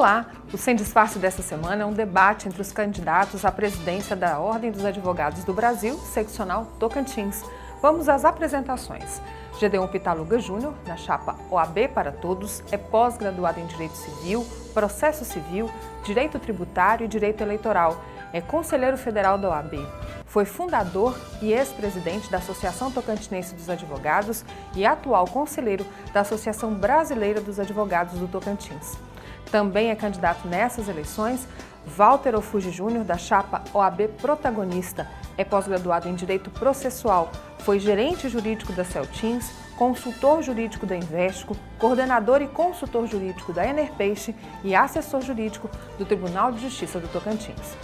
Olá! O Sem Disfarce dessa semana é um debate entre os candidatos à presidência da Ordem dos Advogados do Brasil, seccional Tocantins. Vamos às apresentações. Gedeon Pitaluga Júnior, na chapa OAB para Todos, é pós-graduado em Direito Civil, Processo Civil, Direito Tributário e Direito Eleitoral. É conselheiro federal da OAB. Foi fundador e ex-presidente da Associação Tocantinense dos Advogados e atual conselheiro da Associação Brasileira dos Advogados do Tocantins. Também é candidato nessas eleições Walter Ofuji Júnior, da chapa OAB Protagonista. É pós-graduado em Direito Processual, foi gerente jurídico da Celtins, consultor jurídico da Invesco, coordenador e consultor jurídico da Enerpeixe e assessor jurídico do Tribunal de Justiça do Tocantins.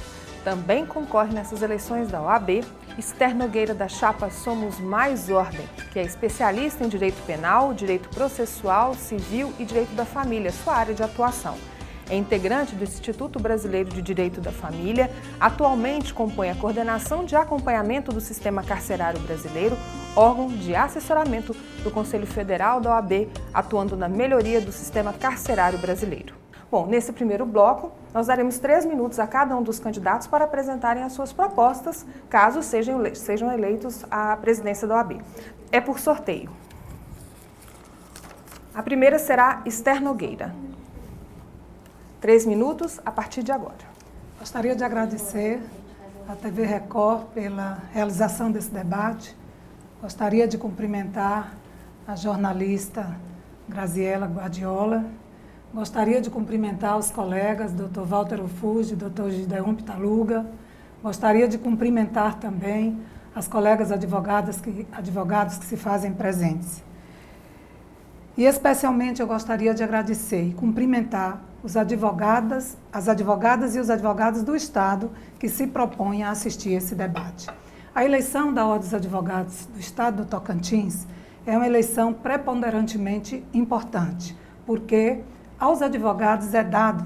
Também concorre nessas eleições da OAB Esther Nogueira, da chapa Somos Mais Ordem, que é especialista em Direito Penal, Direito Processual, Civil e Direito da Família, sua área de atuação. É integrante do Instituto Brasileiro de Direito da Família, atualmente compõe a coordenação de acompanhamento do Sistema Carcerário Brasileiro, órgão de assessoramento do Conselho Federal da OAB, atuando na melhoria do Sistema Carcerário Brasileiro. Bom, nesse primeiro bloco, nós daremos 3 minutos a cada um dos candidatos para apresentarem as suas propostas, caso sejam eleitos à presidência da OAB. É por sorteio. A primeira será Esther Nogueira. 3 minutos a partir de agora. Gostaria de agradecer à TV Record pela realização desse debate. Gostaria de cumprimentar a jornalista Graziela Guardiola. Gostaria de cumprimentar os colegas, Dr. Walter Ofuji, Dr. Gedeon Pitaluga. Gostaria de cumprimentar também as colegas advogados que se fazem presentes. E especialmente eu gostaria de agradecer e cumprimentar as advogadas e os advogados do Estado que se propõem a assistir esse debate. A eleição da Ordem dos Advogados do Estado do Tocantins é uma eleição preponderantemente importante, porque aos advogados é dado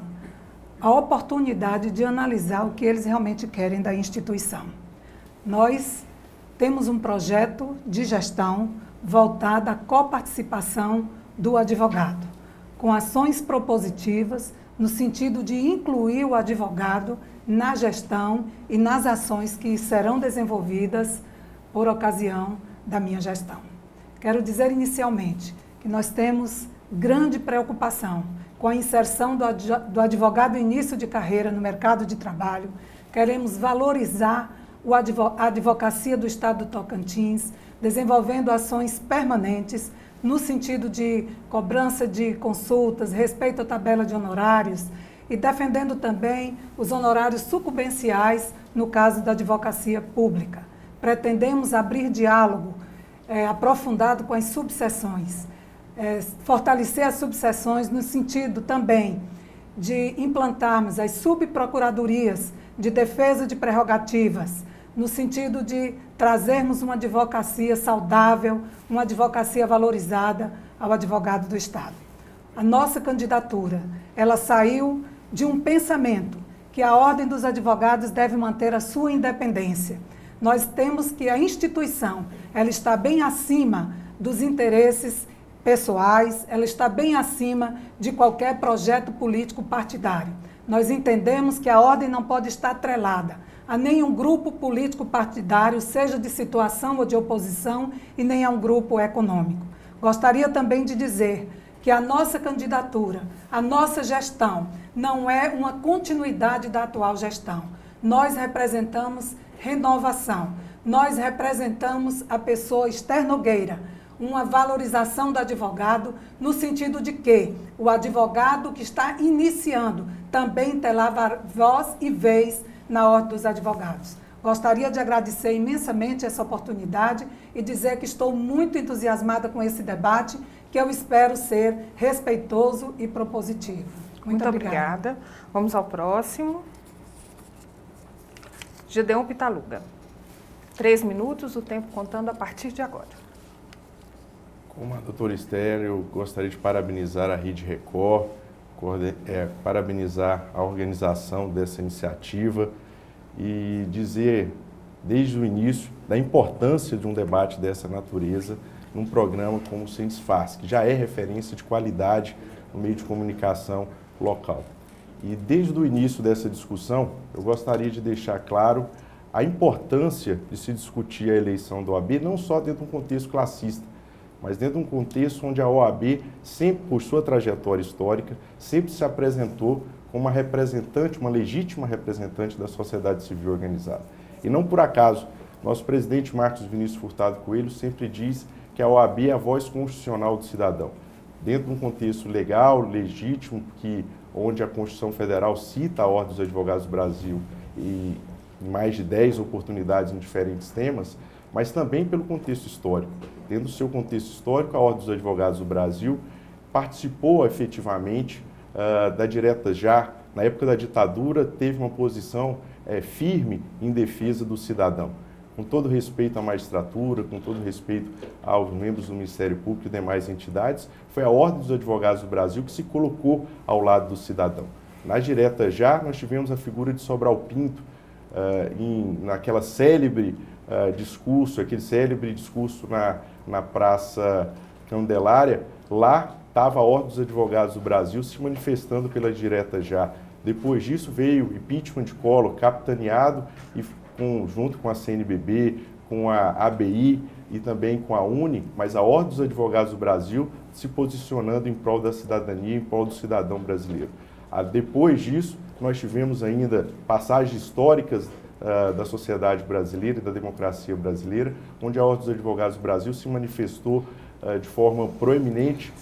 a oportunidade de analisar o que eles realmente querem da instituição. Nós temos um projeto de gestão voltado à coparticipação do advogado, com ações propositivas no sentido de incluir o advogado na gestão e nas ações que serão desenvolvidas por ocasião da minha gestão. Quero dizer inicialmente que nós temos grande preocupação com a inserção do advogado em início de carreira no mercado de trabalho. Queremos valorizar a advocacia do Estado do Tocantins, desenvolvendo ações permanentes no sentido de cobrança de consultas, respeito à tabela de honorários e defendendo também os honorários sucumbenciais no caso da advocacia pública. Pretendemos abrir diálogo aprofundado com as subseções, fortalecer as subseções no sentido também de implantarmos as subprocuradorias de defesa de prerrogativas, no sentido de trazermos uma advocacia saudável, uma advocacia valorizada ao advogado do Estado. A nossa candidatura, ela saiu de um pensamento que a Ordem dos Advogados deve manter a sua independência. Nós temos que a instituição, ela está bem acima dos interesses pessoais, ela está bem acima de qualquer projeto político partidário. Nós entendemos que a ordem não pode estar atrelada a nenhum grupo político partidário, seja de situação ou de oposição, e nem a um grupo econômico. Gostaria também de dizer que a nossa candidatura, a nossa gestão, não é uma continuidade da atual gestão. Nós representamos renovação, nós representamos a pessoa Esther Nogueira, uma valorização do advogado, no sentido de que o advogado que está iniciando também terá voz e vez na Ordem dos Advogados. Gostaria de agradecer imensamente essa oportunidade e dizer que estou muito entusiasmada com esse debate, que eu espero ser respeitoso e propositivo. Muito obrigada. Vamos ao próximo. Gedeon Pitaluga. 3 minutos, o tempo contando a partir de agora. Como a doutora Esther, eu gostaria de parabenizar a Rede Record, parabenizar a organização dessa iniciativa e dizer, desde o início, da importância de um debate dessa natureza num programa como o Sem Disfarce, que já é referência de qualidade no meio de comunicação local. E desde o início dessa discussão, eu gostaria de deixar claro a importância de se discutir a eleição da OAB, não só dentro de um contexto classista, mas dentro de um contexto onde a OAB, sempre por sua trajetória histórica, sempre se apresentou como uma representante, uma legítima representante da sociedade civil organizada. E não por acaso, nosso presidente Marcos Vinícius Furtado Coelho sempre diz que a OAB é a voz constitucional do cidadão. Dentro de um contexto legal, legítimo, onde a Constituição Federal cita a Ordem dos Advogados do Brasil e em mais de 10 oportunidades em diferentes temas, mas também pelo contexto histórico. Dentro do seu contexto histórico, a Ordem dos Advogados do Brasil participou efetivamente da Direta Já. Na época da ditadura, teve uma posição firme em defesa do cidadão. Com todo respeito à magistratura, com todo respeito aos membros do Ministério Público e demais entidades, foi a Ordem dos Advogados do Brasil que se colocou ao lado do cidadão. Na Direta Já, nós tivemos a figura de Sobral Pinto, naquela célebre discurso, aquele célebre discurso na Praça Candelária. Lá estava a Ordem dos Advogados do Brasil se manifestando pela Direta Já. Depois disso veio o impeachment de Collor, capitaneado e junto com a CNBB, com a ABI e também com a UNE, mas a Ordem dos Advogados do Brasil se posicionando em prol da cidadania, em prol do cidadão brasileiro. Depois disso, nós tivemos ainda passagens históricas da sociedade brasileira e da democracia brasileira, onde a Ordem dos Advogados do Brasil se manifestou de forma proeminente,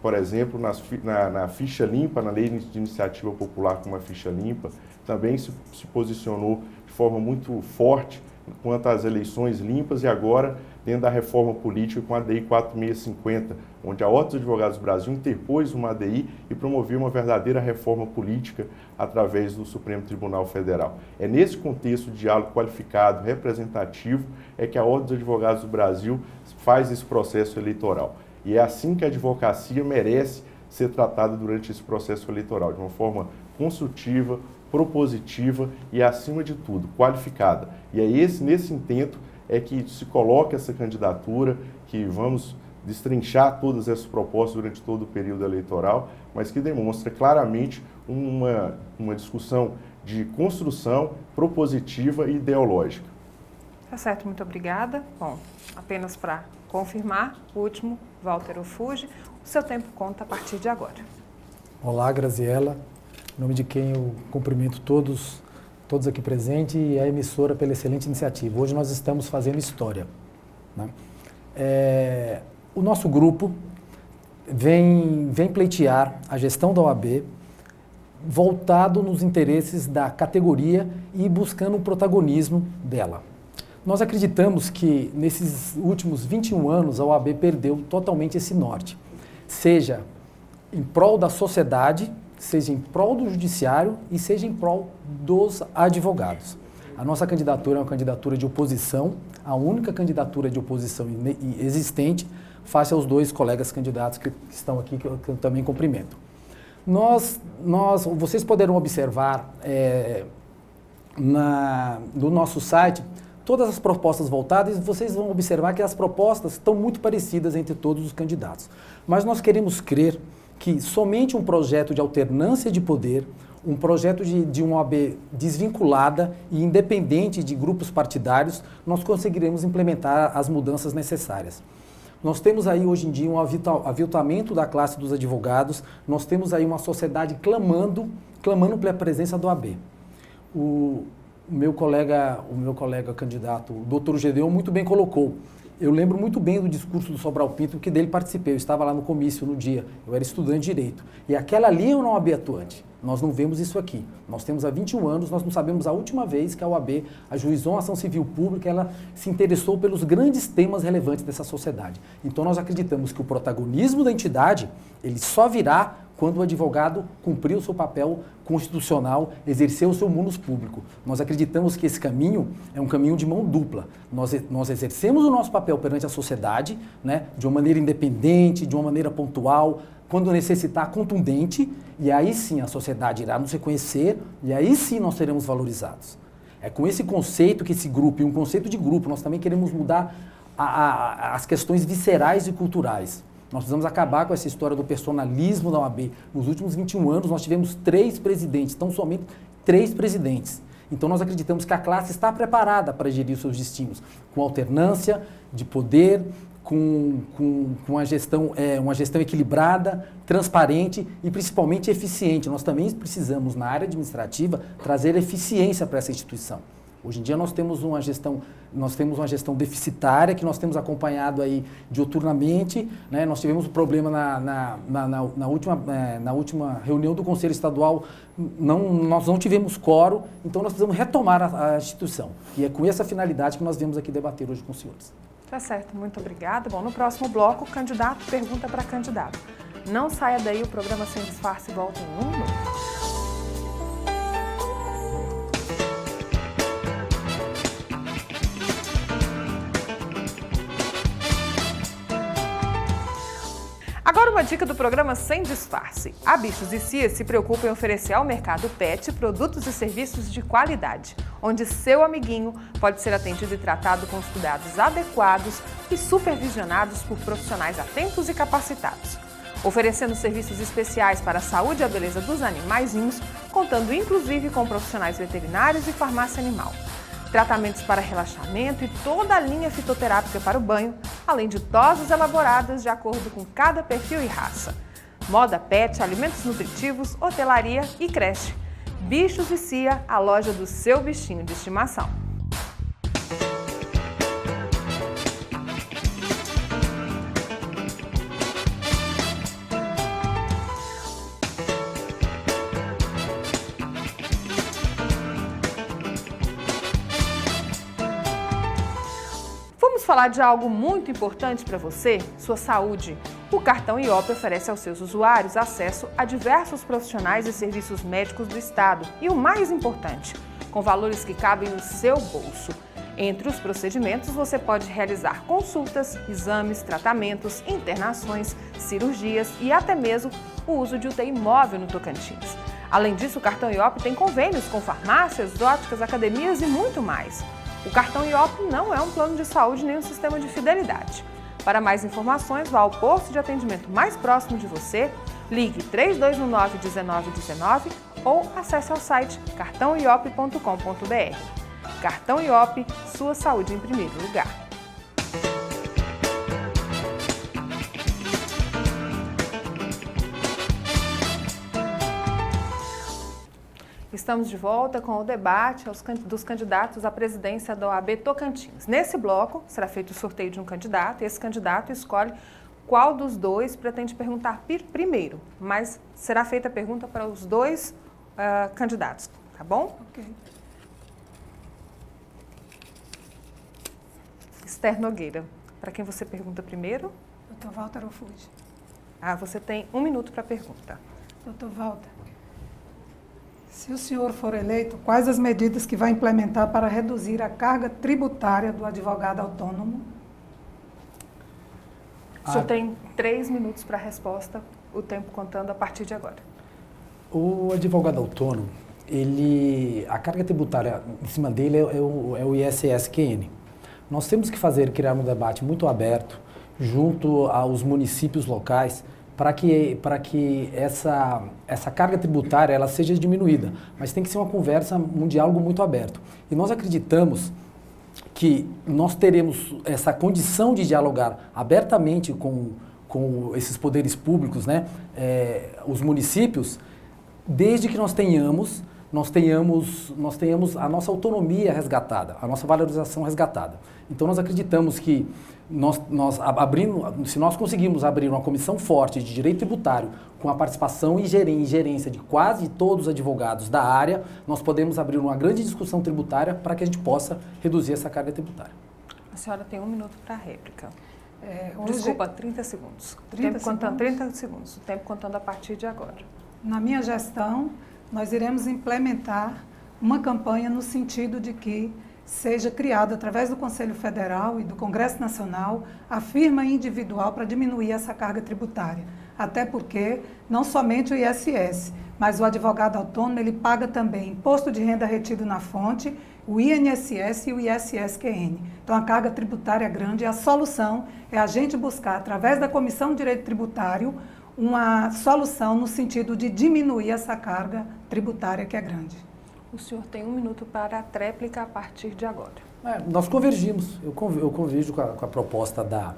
por exemplo, na ficha limpa, na lei de iniciativa popular com uma ficha limpa, também se posicionou de forma muito forte quanto às eleições limpas e agora dentro da reforma política com a ADI 4650, onde a Ordem dos Advogados do Brasil interpôs uma ADI e promoveu uma verdadeira reforma política através do Supremo Tribunal Federal. É nesse contexto de diálogo qualificado, representativo, que a Ordem dos Advogados do Brasil faz esse processo eleitoral. E é assim que a advocacia merece ser tratada durante esse processo eleitoral, de uma forma construtiva, propositiva e, acima de tudo, qualificada. E é nesse intento que se coloca essa candidatura, que vamos destrinchar todas essas propostas durante todo o período eleitoral, mas que demonstra claramente uma discussão de construção propositiva e ideológica. Tá certo, muito obrigada. Bom, apenas para confirmar, o último, Walter Ofuji, o seu tempo conta a partir de agora. Olá, Graziela, em nome de quem eu cumprimento todos aqui presentes e a emissora pela excelente iniciativa. Hoje nós estamos fazendo história, né? O nosso grupo vem pleitear a gestão da OAB voltado nos interesses da categoria e buscando o protagonismo dela. Nós acreditamos que nesses últimos 21 anos a OAB perdeu totalmente esse norte, seja em prol da sociedade, seja em prol do judiciário e seja em prol dos advogados. A nossa candidatura é uma candidatura de oposição, a única candidatura de oposição existente face aos dois colegas candidatos que estão aqui, que eu também cumprimento. Vocês poderão observar no nosso site todas as propostas voltadas e vocês vão observar que as propostas estão muito parecidas entre todos os candidatos. Mas nós queremos crer que somente um projeto de alternância de poder, um projeto de uma OAB desvinculada e independente de grupos partidários, nós conseguiremos implementar as mudanças necessárias. Nós temos aí hoje em dia um aviltamento da classe dos advogados, nós temos aí uma sociedade clamando pela presença da OAB. O meu colega candidato, o doutor Gedeon, muito bem colocou. Eu lembro muito bem do discurso do Sobral Pinto, porque dele participei. Eu estava lá no comício no dia, eu era estudante de Direito. E aquela ali é uma OAB atuante. Nós não vemos isso aqui. Nós temos há 21 anos, nós não sabemos a última vez que a OAB ajuizou uma ação civil pública, ela se interessou pelos grandes temas relevantes dessa sociedade. Então nós acreditamos que o protagonismo da entidade, ele só virá quando o advogado cumprir o seu papel constitucional, exercer o seu munus público. Nós acreditamos que esse caminho é um caminho de mão dupla. Nós exercemos o nosso papel perante a sociedade, né, de uma maneira independente, de uma maneira pontual, quando necessitar, contundente, e aí sim a sociedade irá nos reconhecer, e aí sim nós seremos valorizados. É com esse conceito que esse grupo, e um conceito de grupo, nós também queremos mudar as questões viscerais e culturais. Nós precisamos acabar com essa história do personalismo da OAB. Nos últimos 21 anos, nós tivemos 3 presidentes, então somente 3 presidentes. Então nós acreditamos que a classe está preparada para gerir os seus destinos, com alternância de poder, com uma gestão equilibrada, transparente e principalmente eficiente. Nós também precisamos, na área administrativa, trazer eficiência para essa instituição. Hoje em dia nós temos uma gestão deficitária que nós temos acompanhado aí diuturnamente, né? Nós tivemos um problema na última reunião do Conselho Estadual, nós não tivemos quórum, então nós precisamos retomar a instituição. E é com essa finalidade que nós viemos aqui debater hoje com os senhores. Tá certo, muito obrigada. Bom, no próximo bloco, candidato pergunta para candidato. Não saia daí, o programa Sem Disfarce volta em 1 minuto. Agora uma dica do programa Sem Disfarce. A Bichos e Cia se preocupa em oferecer ao mercado pet produtos e serviços de qualidade, onde seu amiguinho pode ser atendido e tratado com os cuidados adequados e supervisionados por profissionais atentos e capacitados, oferecendo serviços especiais para a saúde e a beleza dos animaizinhos, contando inclusive com profissionais veterinários e farmácia animal. Tratamentos para relaxamento e toda a linha fitoterápica para o banho, além de doses elaboradas de acordo com cada perfil e raça. Moda pet, alimentos nutritivos, hotelaria e creche. Bichos e Cia, a loja do seu bichinho de estimação. Falar de algo muito importante para você, sua saúde. O cartão IOP oferece aos seus usuários acesso a diversos profissionais e serviços médicos do Estado e o mais importante, com valores que cabem no seu bolso. Entre os procedimentos, você pode realizar consultas, exames, tratamentos, internações, cirurgias e até mesmo o uso de UTI móvel no Tocantins. Além disso, o cartão IOP tem convênios com farmácias, óticas, academias e muito mais. O cartão IOP não é um plano de saúde nem um sistema de fidelidade. Para mais informações, vá ao posto de atendimento mais próximo de você, ligue 3219-1919 ou acesse ao site cartãoiop.com.br. Cartão IOP, sua saúde em primeiro lugar. Estamos de volta com o debate dos candidatos à presidência da OAB Tocantins. Nesse bloco, será feito o sorteio de um candidato e esse candidato escolhe qual dos dois pretende perguntar primeiro, mas será feita a pergunta para os dois candidatos, tá bom? Ok. Esther Nogueira, para quem você pergunta primeiro? Dr. Walter Ofuji. Você tem 1 minuto para a pergunta. Dr. Walter, se o senhor for eleito, quais as medidas que vai implementar para reduzir a carga tributária do advogado autônomo? O senhor tem 3 minutos para a resposta, o tempo contando a partir de agora. O advogado autônomo, a carga tributária em cima dele é o ISS-QN. Nós temos que criar um debate muito aberto junto aos municípios locais para que essa carga tributária ela seja diminuída, mas tem que ser uma conversa, um diálogo muito aberto. E nós acreditamos que nós teremos essa condição de dialogar abertamente com esses poderes públicos, né, os municípios, desde que nós tenhamos a nossa autonomia resgatada, a nossa valorização resgatada. Então nós acreditamos que se nós conseguirmos abrir uma comissão forte de direito tributário com a participação e gerência de quase todos os advogados da área, nós podemos abrir uma grande discussão tributária para que a gente possa reduzir essa carga tributária. A senhora tem 1 minuto para a réplica. Hoje, Desculpa, 30 segundos. 30 segundos. O tempo contando a partir de agora. Na minha gestão, nós iremos implementar uma campanha no sentido de que seja criada, através do Conselho Federal e do Congresso Nacional, a firma individual para diminuir essa carga tributária. Até porque, não somente o ISS, mas o advogado autônomo, ele paga também imposto de renda retido na fonte o INSS e o ISS-QN. Então, a carga tributária é grande e a solução é a gente buscar, através da Comissão de Direito Tributário, uma solução no sentido de diminuir essa carga tributária que é grande. O senhor tem 1 minuto para a tréplica a partir de agora. Nós convergimos, eu converjo com a proposta da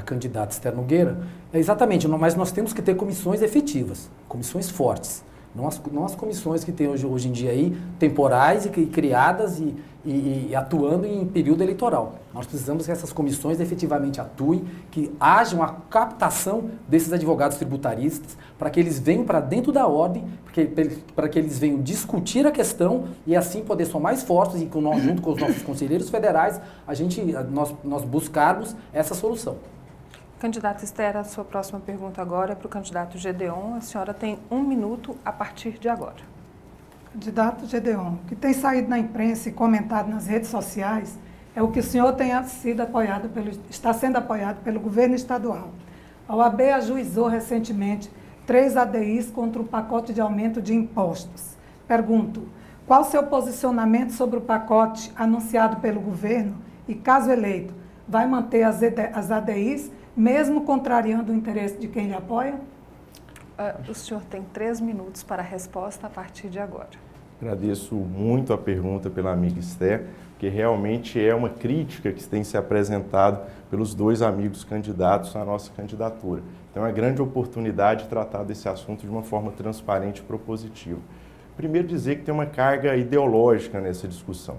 candidata Esther Nogueira, exatamente, mas nós temos que ter comissões efetivas, comissões fortes, não as comissões que tem hoje em dia aí, temporais e criadas e atuando em período eleitoral. Nós precisamos que essas comissões efetivamente atuem, que haja uma captação desses advogados tributaristas, para que eles venham para dentro da ordem, para que eles venham discutir a questão e assim poder somar esforços e junto com os nossos conselheiros federais, nós buscarmos essa solução. Candidata Esther, a sua próxima pergunta agora é para o candidato Gedeon. A senhora tem 1 minuto a partir de agora. Candidato Gedeon, o que tem saído na imprensa e comentado nas redes sociais é o que o senhor está sendo apoiado pelo governo estadual. A OAB ajuizou recentemente 3 ADIs contra o pacote de aumento de impostos. Pergunto, qual o seu posicionamento sobre o pacote anunciado pelo governo e, caso eleito, vai manter as ADIs, mesmo contrariando o interesse de quem lhe apoia? O senhor tem 3 minutos para a resposta a partir de agora. Agradeço muito a pergunta pela amiga Esther, porque realmente é uma crítica que tem se apresentado pelos 2 amigos candidatos à nossa candidatura. Então é uma grande oportunidade de tratar desse assunto de uma forma transparente e propositiva. Primeiro dizer que tem uma carga ideológica nessa discussão.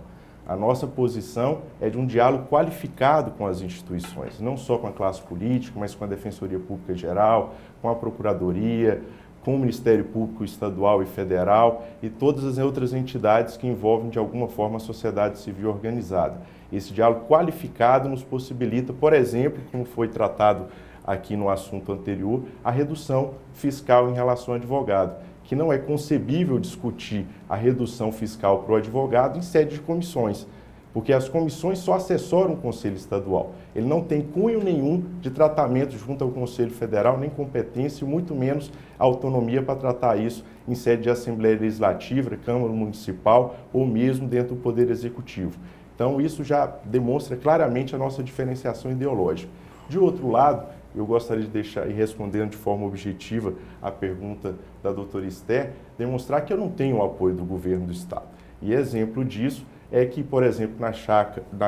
A nossa posição é de um diálogo qualificado com as instituições, não só com a classe política, mas com a Defensoria Pública Geral, com a Procuradoria, com o Ministério Público Estadual e Federal e todas as outras entidades que envolvem de alguma forma a sociedade civil organizada. Esse diálogo qualificado nos possibilita, por exemplo, como foi tratado aqui no assunto anterior, a redução fiscal em relação ao advogado, que não é concebível discutir a redução fiscal para o advogado em sede de comissões, porque as comissões só assessoram o Conselho Estadual. Ele não tem cunho nenhum de tratamento junto ao Conselho Federal, nem competência, e muito menos autonomia para tratar isso em sede de Assembleia Legislativa, Câmara Municipal ou mesmo dentro do Poder Executivo. Então, isso já demonstra claramente a nossa diferenciação ideológica. De outro lado, eu gostaria de deixar, e respondendo de forma objetiva a pergunta da doutora Esther, demonstrar que eu não tenho o apoio do governo do Estado. E exemplo disso é que, por exemplo, na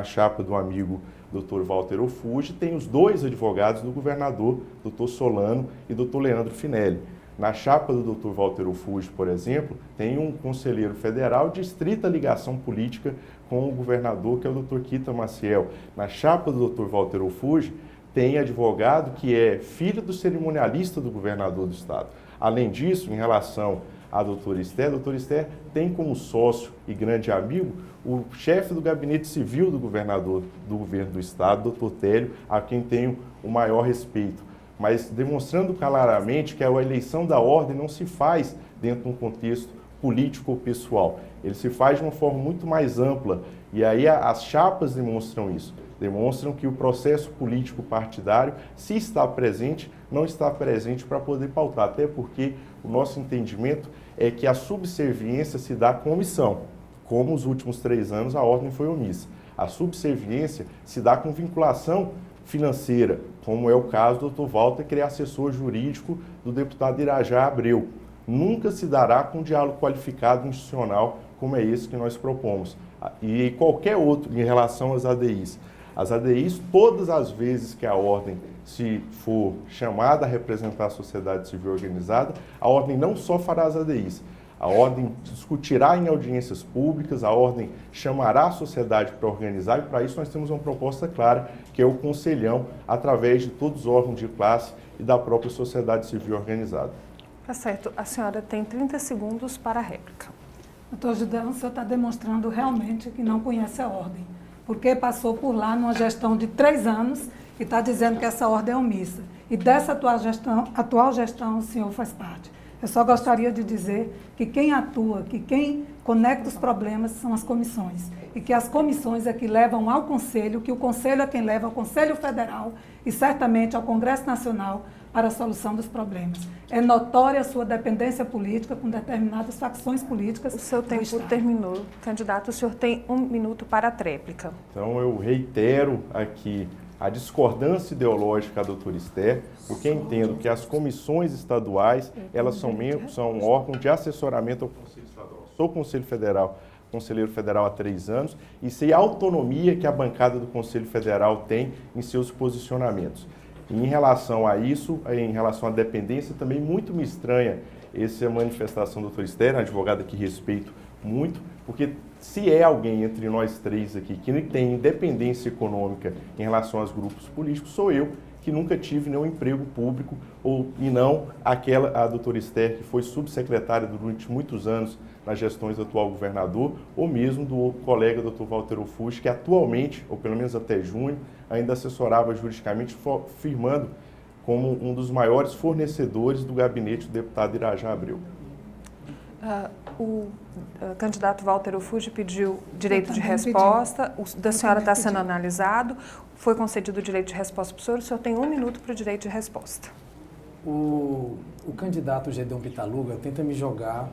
chapa do amigo Dr. Walter Ofuji, tem os 2 advogados do governador, Dr. Solano e Dr. Leandro Finelli. Na chapa do Dr. Walter Ofuji, por exemplo, tem um conselheiro federal de estrita ligação política com o governador, que é o Dr. Kita Maciel. Na chapa do Dr. Walter Ofuji, tem advogado que é filho do cerimonialista do governador do estado. Além disso, em relação à doutora Esther tem como sócio e grande amigo o chefe do gabinete civil do governador do governo do estado, doutor Télio, a quem tenho o maior respeito. Mas demonstrando claramente que a eleição da ordem não se faz dentro de um contexto político ou pessoal. Ele se faz de uma forma muito mais ampla. E aí as chapas demonstram isso. Demonstram que o processo político partidário, se está presente, não está presente para poder pautar. Até porque o nosso entendimento é que a subserviência se dá com omissão. Como os últimos 3 anos a ordem foi omissa. A subserviência se dá com vinculação financeira, como é o caso do Dr. Walter, que é assessor jurídico do deputado Irajá Abreu. Nunca se dará com um diálogo qualificado institucional como é esse que nós propomos. E qualquer outro em relação às ADIs. As ADIs, todas as vezes que a ordem se for chamada a representar a sociedade civil organizada, a ordem não só fará as ADIs, a ordem discutirá em audiências públicas, a ordem chamará a sociedade para organizar e para isso nós temos uma proposta clara, que é o Conselhão, através de todos os órgãos de classe e da própria sociedade civil organizada. Tá certo. A senhora tem 30 segundos para a réplica. Doutor Gedeon, o senhor está demonstrando realmente que não conhece a ordem, porque passou por lá numa gestão de 3 anos e está dizendo que essa ordem é omissa. E dessa atual gestão o senhor faz parte. Eu só gostaria de dizer que quem atua, que quem conecta os problemas são as comissões. E que as comissões é que levam ao Conselho, que o Conselho é quem leva ao Conselho Federal e certamente ao Congresso Nacional para a solução dos problemas. É notória a sua dependência política com determinadas facções políticas. O seu tempo terminou. Candidato, o senhor tem 1 minuto para a tréplica. Então, eu reitero aqui a discordância ideológica da doutora Esther, porque entendo que as comissões estaduais, elas são um órgão de assessoramento ao Conselho Estadual. Sou conselheiro federal há 3 anos, e sei a autonomia que a bancada do Conselho Federal tem em seus posicionamentos. E em relação a isso, em relação à dependência, também muito me estranha essa manifestação da doutora Esther, advogada que respeito muito, porque se é alguém entre nós 3 aqui que tem independência econômica em relação aos grupos políticos, sou eu, que nunca tive nenhum emprego público, e não a doutora Esther, que foi subsecretária durante muitos anos nas gestões do atual governador, ou mesmo do colega doutor Walter Ofucci, que atualmente, ou pelo menos até junho, ainda assessorava juridicamente, firmando como um dos maiores fornecedores do gabinete do deputado Irajá Abreu. O candidato Walter Ofucci pediu direito de resposta, o da senhora está sendo analisado, foi concedido o direito de resposta para o senhor tem 1 minuto para o direito de resposta. O candidato Gedeon Pitaluga tenta me jogar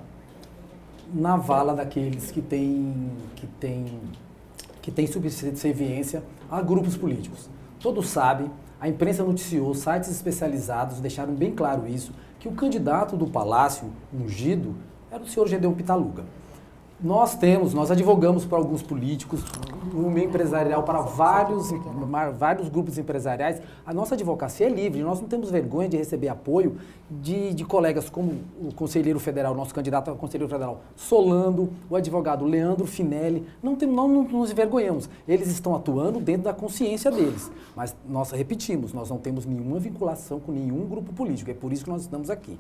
na vala daqueles que têm subserviência a grupos políticos. Todos sabem, a imprensa noticiou, sites especializados deixaram bem claro isso, que o candidato do Palácio ungido era o senhor Gedeon Pitaluga. Nós advogamos para alguns políticos, no meio empresarial, para vários grupos empresariais. A nossa advocacia é livre, nós não temos vergonha de receber apoio de colegas como o conselheiro federal, nosso candidato a conselheiro federal, Solando, o advogado Leandro Finelli. Não nos envergonhamos. Eles estão atuando dentro da consciência deles. Mas nós repetimos, nós não temos nenhuma vinculação com nenhum grupo político. É por isso que nós estamos aqui.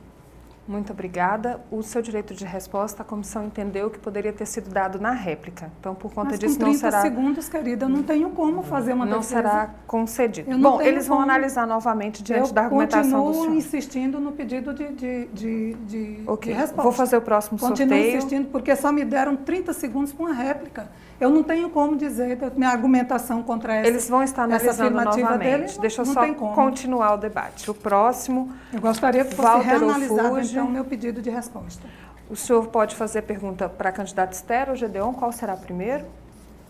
Muito obrigada. O seu direito de resposta, a comissão entendeu que poderia ter sido dado na réplica. Então, por conta disso, não será... Mas com 30 segundos, querida, eu não tenho como fazer uma defesa. Não será concedido. Bom, eles vão analisar novamente diante da argumentação do senhor. Eu continuo insistindo no pedido de resposta. Vou fazer o próximo sorteio. Continuo insistindo, porque só me deram 30 segundos para uma réplica. Eu não tenho como dizer minha argumentação contra essa. Eles vão estar analisando novamente. Dele, deixa eu só continuar o debate. O próximo... Eu gostaria que fosse reanalisado, então, o meu pedido de resposta. O senhor pode fazer pergunta para a candidata Esther ou Gedeon? Qual será primeiro?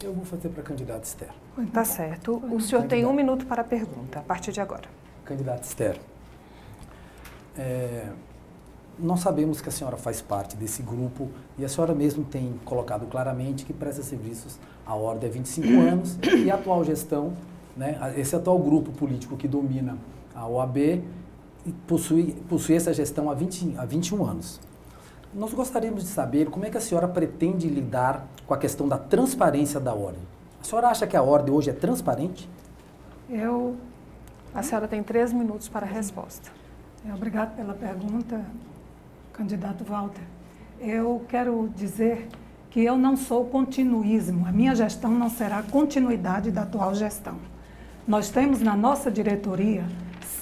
Eu vou fazer para a candidata Esther. Tá certo. O senhor tem 1 minuto para a pergunta, a partir de agora. Candidata Esther, nós sabemos que a senhora faz parte desse grupo e a senhora mesmo tem colocado claramente que presta serviços à ordem há 25 anos e a atual gestão, né, esse atual grupo político que domina a OAB possui essa gestão há 21 anos. Nós gostaríamos de saber como é que a senhora pretende lidar com a questão da transparência da ordem. A senhora acha que a ordem hoje é transparente? A senhora tem 3 minutos para a resposta. Obrigada pela pergunta, candidato Walter. Eu quero dizer que eu não sou continuismo. A minha gestão não será continuidade da atual gestão. Nós temos na nossa diretoria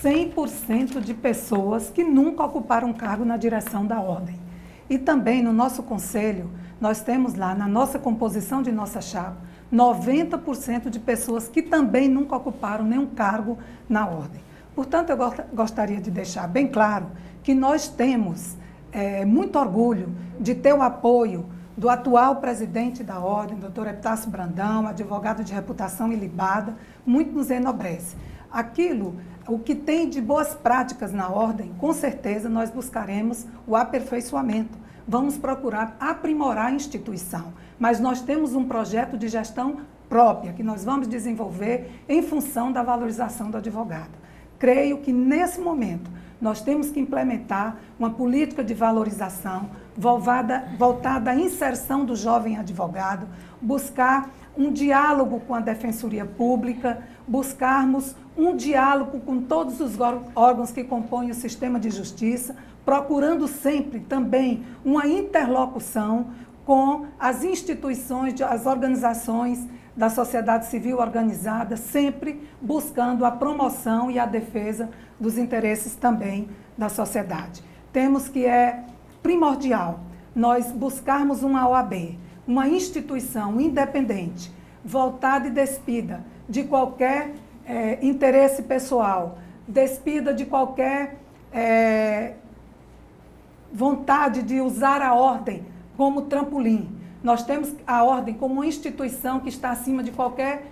100% de pessoas que nunca ocuparam cargo na direção da ordem. E também no nosso conselho, nós temos lá na nossa composição de nossa chapa, 90% de pessoas que também nunca ocuparam nenhum cargo na ordem. Portanto, eu gostaria de deixar bem claro que nós temos muito orgulho de ter o apoio do atual presidente da ordem, doutor Epitácio Brandão, advogado de reputação ilibada, muito nos enobrece. O que tem de boas práticas na ordem, com certeza nós buscaremos o aperfeiçoamento. Vamos procurar aprimorar a instituição, mas nós temos um projeto de gestão própria que nós vamos desenvolver em função da valorização do advogado. Creio que nesse momento nós temos que implementar uma política de valorização voltada à inserção do jovem advogado, buscar um diálogo com a Defensoria Pública, buscarmos um diálogo com todos os órgãos que compõem o sistema de justiça, procurando sempre também uma interlocução com as instituições, as organizações da sociedade civil organizada, sempre buscando a promoção e a defesa dos interesses também da sociedade. Temos que é primordial nós buscarmos uma OAB, uma instituição independente, voltada e despida de qualquer interesse pessoal, despida de qualquer vontade de usar a ordem como trampolim. Nós temos a ordem como uma instituição que está acima de qualquer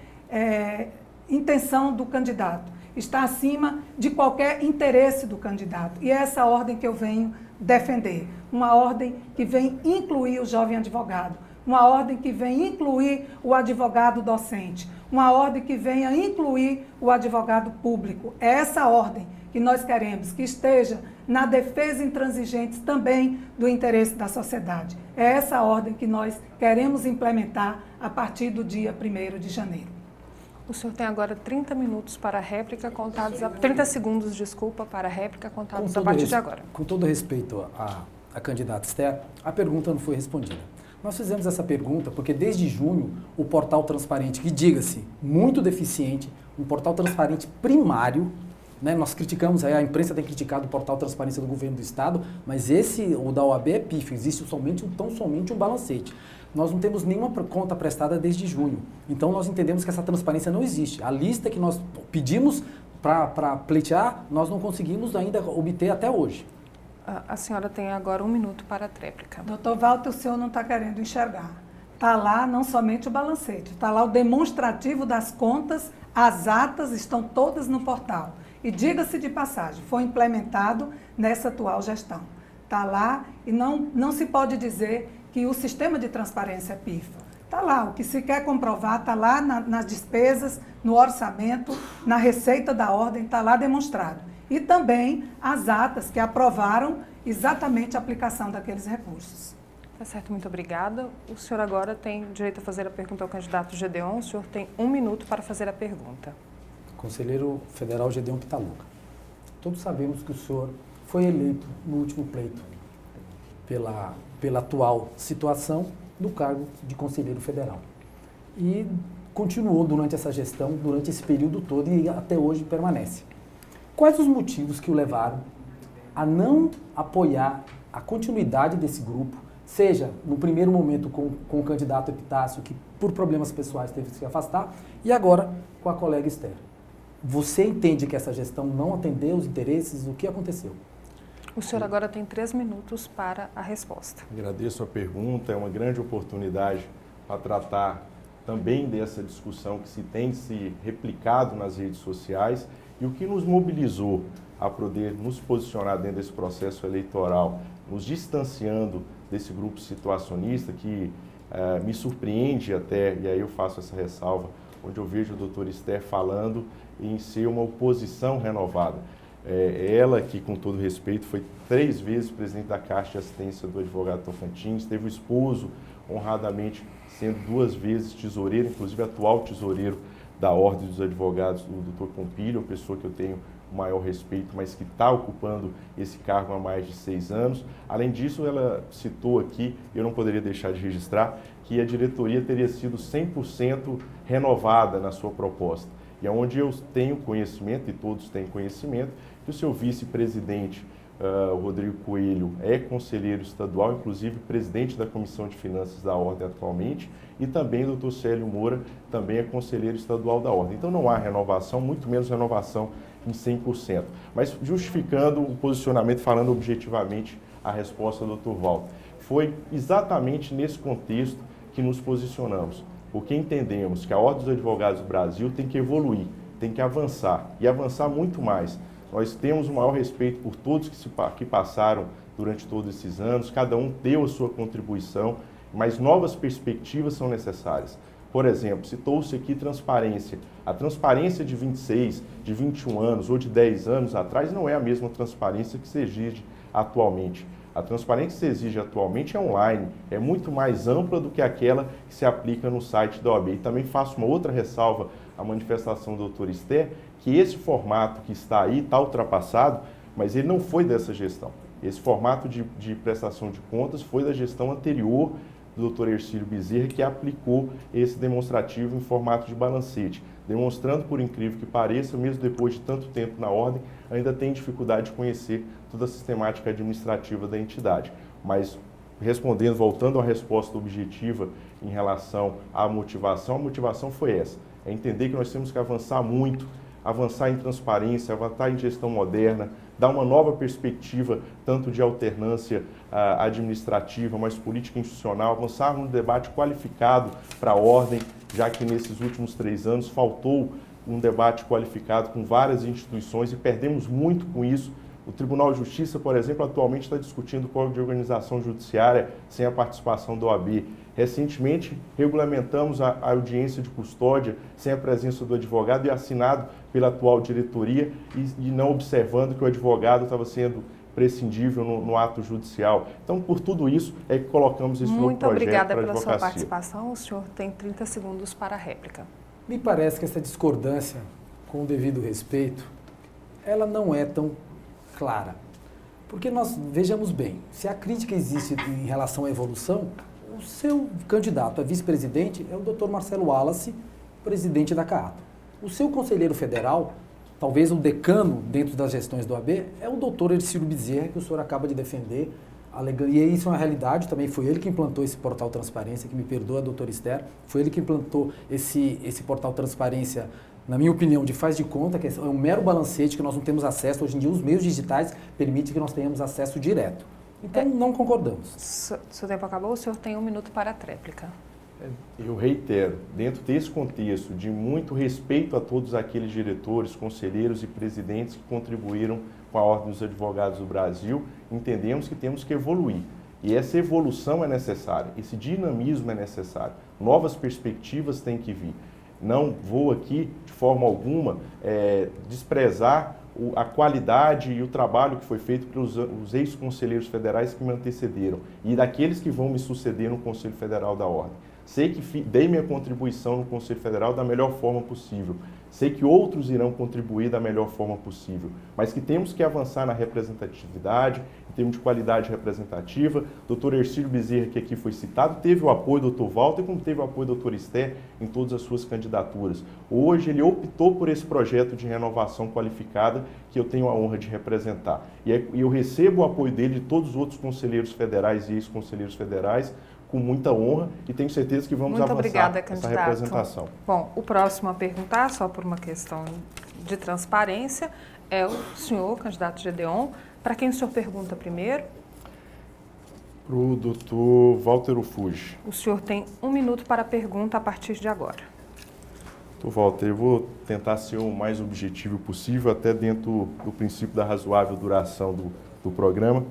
intenção do candidato, está acima de qualquer interesse do candidato. E é essa ordem que eu venho defender. Uma ordem que vem incluir o jovem advogado, uma ordem que vem incluir o advogado docente, uma ordem que venha incluir o advogado público. É essa ordem que nós queremos, que esteja na defesa intransigente também do interesse da sociedade. É essa ordem que nós queremos implementar a partir do dia 1º de janeiro. O senhor tem agora 30 minutos para a réplica, contados 30 segundos, desculpa, para a réplica, contados a partir de agora. Com todo respeito à candidata Esther, a pergunta não foi respondida. Nós fizemos essa pergunta porque desde junho o portal transparente, que diga-se, muito deficiente, um portal transparente primário, né? Nós criticamos, a imprensa tem criticado o portal transparência do governo do estado, mas o da OAB é pífio, existe somente um balancete. Nós não temos nenhuma conta prestada desde junho, então nós entendemos que essa transparência não existe. A lista que nós pedimos para pleitear, nós não conseguimos ainda obter até hoje. A senhora tem agora 1 minuto para a réplica. Doutor Walter, o senhor não está querendo enxergar. Está lá não somente o balancete, está lá o demonstrativo das contas, as atas estão todas no portal. E diga-se de passagem, foi implementado nessa atual gestão. Está lá e não se pode dizer que o sistema de transparência é pífio. Está lá, o que se quer comprovar está lá nas despesas, no orçamento, na receita da ordem, está lá demonstrado. E também as atas que aprovaram exatamente a aplicação daqueles recursos. Tá certo, muito obrigada. O senhor agora tem direito a fazer a pergunta ao candidato Gedeon. O senhor tem 1 minuto para fazer a pergunta. Conselheiro Federal Gedeon Pitaluga, todos sabemos que o senhor foi eleito no último pleito pela atual situação do cargo de Conselheiro Federal. E continuou durante essa gestão, durante esse período todo e até hoje permanece. Quais os motivos que o levaram a não apoiar a continuidade desse grupo, seja no primeiro momento com o candidato Epitácio, que por problemas pessoais teve que se afastar, e agora com a colega Esther? Você entende que essa gestão não atendeu os interesses? O que aconteceu? O senhor agora tem 3 minutos para a resposta. Agradeço a pergunta, é uma grande oportunidade para tratar também dessa discussão que se tem se replicado nas redes sociais e o que nos mobilizou a poder nos posicionar dentro desse processo eleitoral, nos distanciando desse grupo situacionista que me surpreende até, e aí eu faço essa ressalva, onde eu vejo o doutor Esther falando em ser uma oposição renovada. Ela que, com todo respeito, foi 3 vezes presidente da Caixa de Assistência do Advogado Tocantins, teve o esposo honradamente sendo 2 vezes tesoureiro, inclusive atual tesoureiro da Ordem dos Advogados, o doutor Pompílio, uma pessoa que eu tenho o maior respeito, mas que está ocupando esse cargo há mais de 6 anos. Além disso, ela citou aqui, eu não poderia deixar de registrar, que a diretoria teria sido 100% renovada na sua proposta. E é onde eu tenho conhecimento, e todos têm conhecimento, que o seu vice-presidente, o Rodrigo Coelho, é conselheiro estadual, inclusive presidente da Comissão de Finanças da Ordem atualmente, e também o doutor Célio Moura, também é conselheiro estadual da Ordem. Então não há renovação, muito menos renovação em 100%. Mas justificando o posicionamento, falando objetivamente a resposta do doutor Walter, foi exatamente nesse contexto que nos posicionamos, porque entendemos que a Ordem dos Advogados do Brasil tem que evoluir, tem que avançar, e avançar muito mais. Nós temos o maior respeito por todos que passaram durante todos esses anos, cada um deu a sua contribuição, mas novas perspectivas são necessárias. Por exemplo, citou-se aqui transparência. A transparência de 26, de 21 anos ou de 10 anos atrás não é a mesma transparência que se exige atualmente. A transparência que se exige atualmente é online, é muito mais ampla do que aquela que se aplica no site da OAB. E também faço uma outra ressalva à manifestação do doutor Esther, que esse formato que está aí está ultrapassado, mas ele não foi dessa gestão. Esse formato de prestação de contas foi da gestão anterior do doutor Hercílio Bezerra, que aplicou esse demonstrativo em formato de balancete, demonstrando, por incrível que pareça, mesmo depois de tanto tempo na ordem, ainda tem dificuldade de conhecer toda a sistemática administrativa da entidade. Mas, respondendo, voltando à resposta objetiva em relação à motivação, a motivação foi essa, é entender que nós temos que avançar muito avançar em transparência, avançar em gestão moderna, dar uma nova perspectiva, tanto de alternância administrativa, mas política institucional, avançar no debate qualificado para a ordem, já que nesses últimos 3 anos faltou um debate qualificado com várias instituições e perdemos muito com isso. O Tribunal de Justiça, por exemplo, atualmente está discutindo o Código de Organização Judiciária sem a participação da OAB. Recentemente, regulamentamos a audiência de custódia sem a presença do advogado e assinado pela atual diretoria e não observando que o advogado estava sendo prescindível no ato judicial. Então, por tudo isso, é que colocamos esse novo projeto para a advocacia. Muito obrigada pela sua participação. O senhor tem 30 segundos para a réplica. Me parece que essa discordância, com o devido respeito, ela não é tão clara. Porque nós, vejamos bem, se a crítica existe em relação à evolução, o seu candidato a vice-presidente é o Dr. Marcelo Wallace, presidente da CAATO. O seu conselheiro federal, talvez o decano dentro das gestões do AB, é o Dr. Ercílio Bezerra, que o senhor acaba de defender, alegando, e isso é uma realidade, também foi ele que implantou esse portal Transparência, que me perdoa, doutor Esther, foi ele que implantou esse portal Transparência, na minha opinião, de faz de conta, que é um mero balancete que nós não temos acesso. Hoje em dia, os meios digitais permitem que nós tenhamos acesso direto. Então, não concordamos. Seu tempo acabou, o senhor tem 1 minuto para a tréplica. Eu reitero, dentro desse contexto de muito respeito a todos aqueles diretores, conselheiros e presidentes que contribuíram com a Ordem dos Advogados do Brasil, entendemos que temos que evoluir. E essa evolução é necessária, esse dinamismo é necessário, novas perspectivas têm que vir. Não vou aqui, de forma alguma, desprezar a qualidade e o trabalho que foi feito pelos ex-conselheiros federais que me antecederam e daqueles que vão me suceder no Conselho Federal da Ordem. Sei que dei minha contribuição no Conselho Federal da melhor forma possível. Sei que outros irão contribuir da melhor forma possível, mas que temos que avançar na representatividade, em termos de qualidade representativa. Dr. Ercílio Bezerra, que aqui foi citado, teve o apoio do Dr. Walter, como teve o apoio do Dr. Esther em todas as suas candidaturas. Hoje ele optou por esse projeto de renovação qualificada que eu tenho a honra de representar. E eu recebo o apoio dele e de todos os outros conselheiros federais e ex-conselheiros federais com muita honra e tenho certeza que vamos avançar nessa representação. Bom, o próximo a perguntar, só por uma questão de transparência, é o senhor, candidato Gedeon. Para quem o senhor pergunta primeiro? Para o doutor Walter Ufuji. O senhor tem 1 minuto para a pergunta a partir de agora. Doutor Walter, eu vou tentar ser o mais objetivo possível, até dentro do princípio da razoável duração do programa.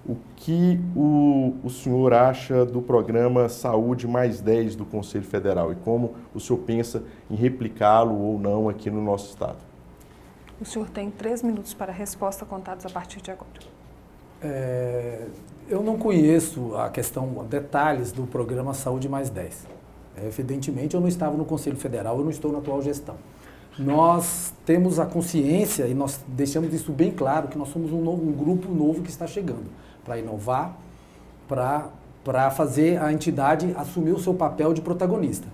O que o senhor acha do programa Saúde Mais 10 do Conselho Federal e como o senhor pensa em replicá-lo ou não aqui no nosso estado? O senhor tem 3 minutos para a resposta, contados a partir de agora. Eu não conheço a questão, detalhes do programa Saúde Mais 10. Evidentemente, eu não estava no Conselho Federal, eu não estou na atual gestão. Nós temos a consciência e nós deixamos isso bem claro, que nós somos um grupo novo que está chegando para inovar, para fazer a entidade assumir o seu papel de protagonista.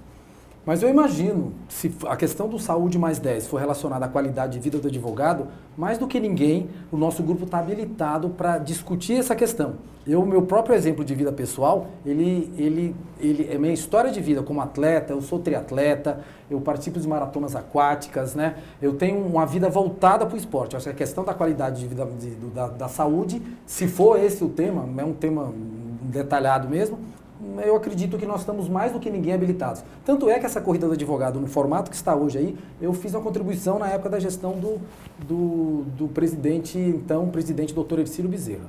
Mas eu imagino, se a questão do Saúde Mais 10 for relacionada à qualidade de vida do advogado, mais do que ninguém, o nosso grupo está habilitado para discutir essa questão. Meu próprio exemplo de vida pessoal, ele é minha história de vida como atleta, eu sou triatleta, eu participo de maratonas aquáticas, né? Eu tenho uma vida voltada para o esporte. Eu acho que a questão da qualidade de vida da saúde, se for esse o tema, é um tema detalhado mesmo, eu acredito que nós estamos mais do que ninguém habilitados. Tanto é que essa corrida do advogado, no formato que está hoje aí, eu fiz uma contribuição na época da gestão do presidente, então, presidente Dr. Ercílio Bezerra.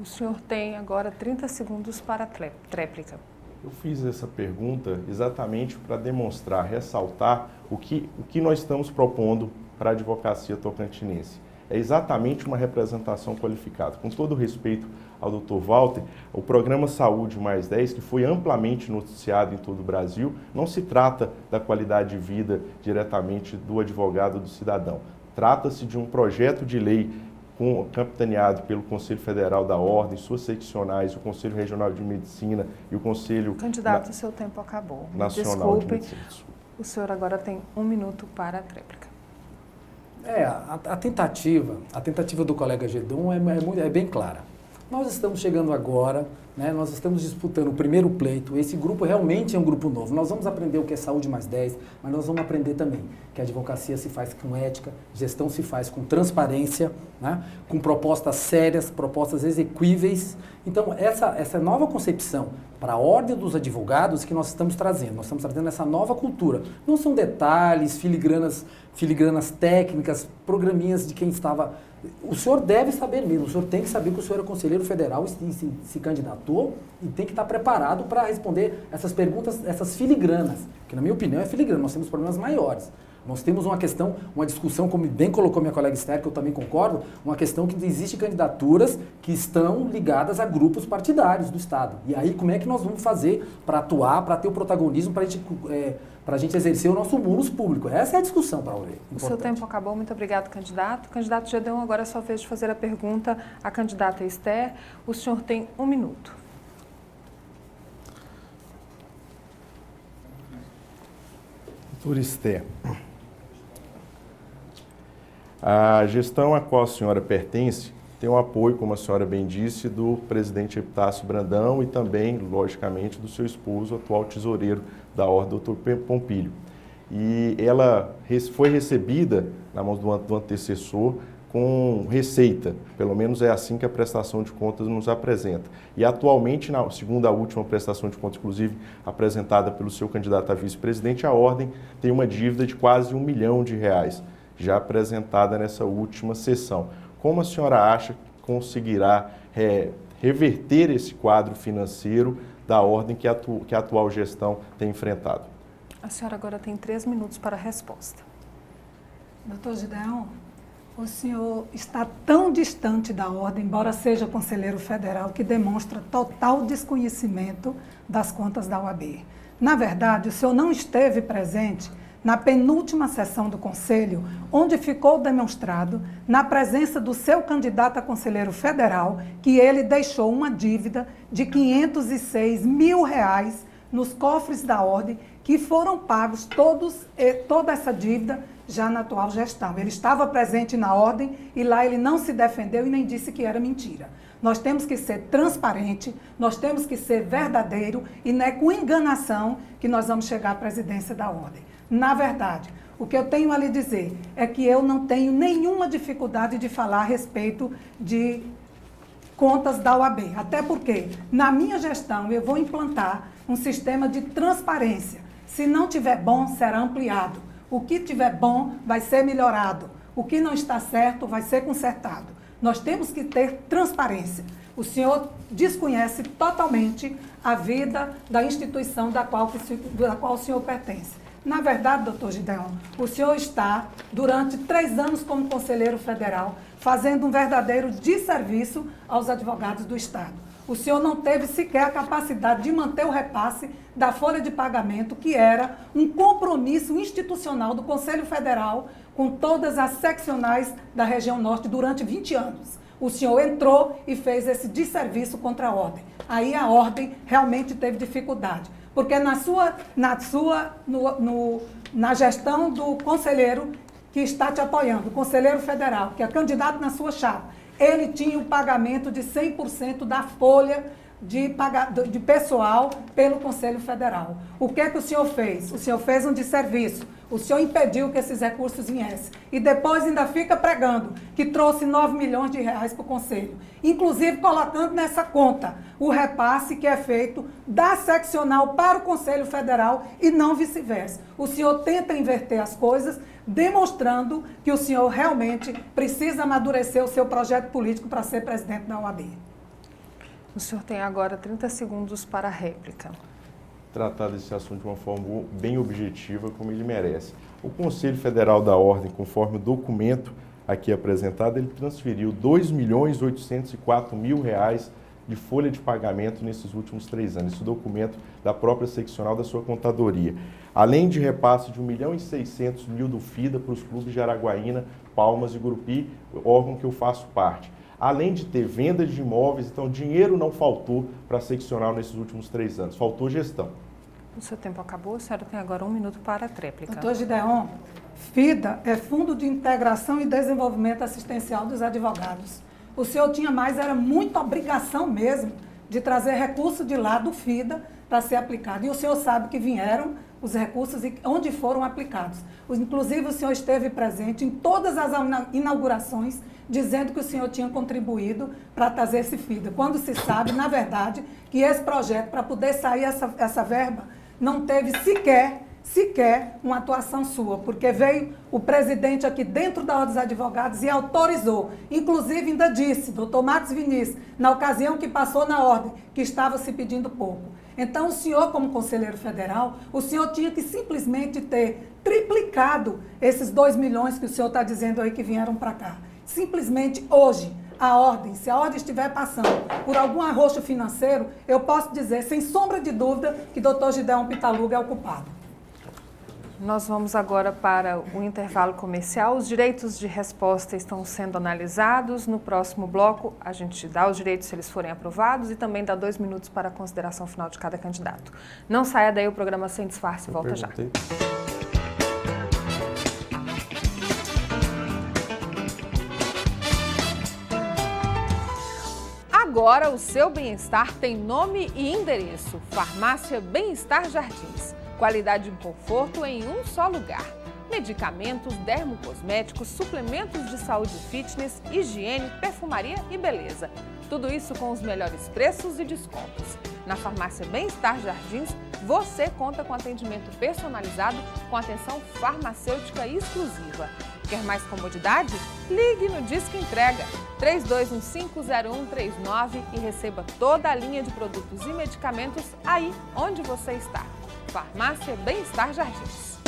O senhor tem agora 30 segundos para a tréplica. Eu fiz essa pergunta exatamente para demonstrar, ressaltar o que nós estamos propondo para a advocacia tocantinense. É exatamente uma representação qualificada. Com todo o respeito ao Dr. Walter, o programa Saúde Mais 10, que foi amplamente noticiado em todo o Brasil, não se trata da qualidade de vida diretamente do advogado, do cidadão. Trata-se de um projeto de lei capitaneado pelo Conselho Federal da Ordem, suas seccionais, o Conselho Regional de Medicina e o Conselho... Candidato, seu tempo acabou. Nacional Desculpe, de Medicina. O senhor agora tem 1 minuto para a tréplica. A tentativa do colega Gedeon é bem clara. Nós estamos chegando agora né? Nós estamos disputando o primeiro pleito. Esse grupo realmente é um grupo novo. Nós vamos aprender o que é saúde mais 10, mas nós vamos aprender também que a advocacia se faz com ética, gestão se faz com transparência, né? Com propostas sérias, propostas exequíveis. Então, essa nova concepção para a ordem dos advogados que nós estamos trazendo. Nós estamos trazendo essa nova cultura. Não são detalhes, filigranas técnicas, programinhas de quem estava... O senhor deve saber mesmo, o senhor tem que saber que o senhor é conselheiro federal e se candidatou e tem que estar preparado para responder essas perguntas, essas filigranas, que na minha opinião é filigrana, nós temos problemas maiores. Nós temos uma questão, uma discussão, como bem colocou minha colega Esther, que eu também concordo, uma questão que existem candidaturas que estão ligadas a grupos partidários do Estado. E aí, como é que nós vamos fazer para atuar, para ter o protagonismo, para a gente exercer o nosso munus público? Essa é a discussão para hoje. O seu tempo acabou. Muito obrigado, candidato. Candidato Gedeon, agora é sua vez de fazer a pergunta à candidata Esther. O senhor tem 1 minuto. Doutora Esther, a gestão a qual a senhora pertence tem o apoio, como a senhora bem disse, do presidente Epitácio Brandão e também, logicamente, do seu esposo, atual tesoureiro da Ordem, doutor Pompílio. E ela foi recebida na mão do antecessor com receita, pelo menos é assim que a prestação de contas nos apresenta. E atualmente, segundo a última prestação de contas, inclusive apresentada pelo seu candidato a vice-presidente, a Ordem tem uma dívida de quase R$1 milhão, já apresentada nessa última sessão. Como a senhora acha que conseguirá reverter esse quadro financeiro da Ordem que a atual gestão tem enfrentado? A senhora agora tem 3 minutos para a resposta. Doutor Gedeon, o senhor está tão distante da Ordem, embora seja conselheiro federal, que demonstra total desconhecimento das contas da OAB. Na verdade, o senhor não esteve presente na penúltima sessão do Conselho, onde ficou demonstrado, na presença do seu candidato a conselheiro federal, que ele deixou uma dívida de R$506 mil nos cofres da Ordem, que foram pagos toda essa dívida já na atual gestão. Ele estava presente na Ordem e lá ele não se defendeu e nem disse que era mentira. Nós temos que ser transparente, nós temos que ser verdadeiro e não é com enganação que nós vamos chegar à presidência da Ordem. Na verdade, o que eu tenho a lhe dizer é que eu não tenho nenhuma dificuldade de falar a respeito de contas da OAB. Até porque, na minha gestão, eu vou implantar um sistema de transparência. Se não tiver bom, será ampliado. O que tiver bom vai ser melhorado. O que não está certo vai ser consertado. Nós temos que ter transparência. O senhor desconhece totalmente a vida da instituição da qual o senhor pertence. Na verdade, doutor Gedeon, o senhor está, durante 3 anos como conselheiro federal, fazendo um verdadeiro desserviço aos advogados do Estado. O senhor não teve sequer a capacidade de manter o repasse da folha de pagamento, que era um compromisso institucional do Conselho Federal com todas as seccionais da região norte durante 20 anos. O senhor entrou e fez esse desserviço contra a Ordem. Aí a Ordem realmente teve dificuldade. Porque na gestão do conselheiro que está te apoiando, o conselheiro federal, que é candidato na sua chapa, ele tinha o pagamento de 100% da folha de pessoal pelo Conselho Federal. O que é que o senhor fez? O senhor fez um desserviço. O senhor impediu que esses recursos viessem. E depois ainda fica pregando que trouxe R$9 milhões para o Conselho. Inclusive colocando nessa conta o repasse que é feito da seccional para o Conselho Federal e não vice-versa. O senhor tenta inverter as coisas, demonstrando que o senhor realmente precisa amadurecer o seu projeto político para ser presidente da OAB. O senhor tem agora 30 segundos para a réplica. Tratar desse assunto de uma forma bem objetiva, como ele merece. O Conselho Federal da Ordem, conforme o documento aqui apresentado, ele transferiu R$2.804.000 de folha de pagamento nesses últimos 3 anos. Esse documento da própria seccional da sua contadoria. Além de repasse de R$1.600.000 do FIDA para os clubes de Araguaína, Palmas e Gurupi, órgão que eu faço parte. Além de ter vendas de imóveis, então dinheiro não faltou para a seccional nesses últimos 3 anos, faltou gestão. O seu tempo acabou, a senhora tem agora 1 minuto para a tréplica. Doutor Gedeon, FIDA é Fundo de Integração e Desenvolvimento Assistencial dos Advogados. O senhor tinha mais, era muita obrigação mesmo de trazer recursos de lá do FIDA para ser aplicado. E o senhor sabe que vieram os recursos e onde foram aplicados. Inclusive, o senhor esteve presente em todas as inaugurações, dizendo que o senhor tinha contribuído para trazer esse FIDA. Quando se sabe, na verdade, que esse projeto, para poder sair essa verba, não teve sequer uma atuação sua, porque veio o presidente aqui dentro da Ordem dos Advogados e autorizou. Inclusive, ainda disse, doutor Marcos Vinícius, na ocasião que passou na ordem, que estava se pedindo pouco. Então, o senhor, como conselheiro federal, o senhor tinha que simplesmente ter triplicado esses 2 milhões que o senhor está dizendo aí que vieram para cá. Simplesmente hoje, se a ordem estiver passando por algum arroxo financeiro, eu posso dizer, sem sombra de dúvida, que doutor Gideon Pitaluga é o culpado. Nós vamos agora para o intervalo comercial. Os direitos de resposta estão sendo analisados. No próximo bloco, a gente dá os direitos se eles forem aprovados e também dá 2 minutos para a consideração final de cada candidato. Não saia daí, o programa Sem Disfarce volta já. Agora o seu bem-estar tem nome e endereço. Farmácia Bem-Estar Jardins. Qualidade e conforto em um só lugar. Medicamentos, dermocosméticos, suplementos de saúde e fitness, higiene, perfumaria e beleza. Tudo isso com os melhores preços e descontos. Na Farmácia Bem-Estar Jardins, você conta com atendimento personalizado com atenção farmacêutica exclusiva. Quer mais comodidade? Ligue no Disque Entrega 3215-0139 e receba toda a linha de produtos e medicamentos aí onde você está. Farmácia Bem-Estar Jardins.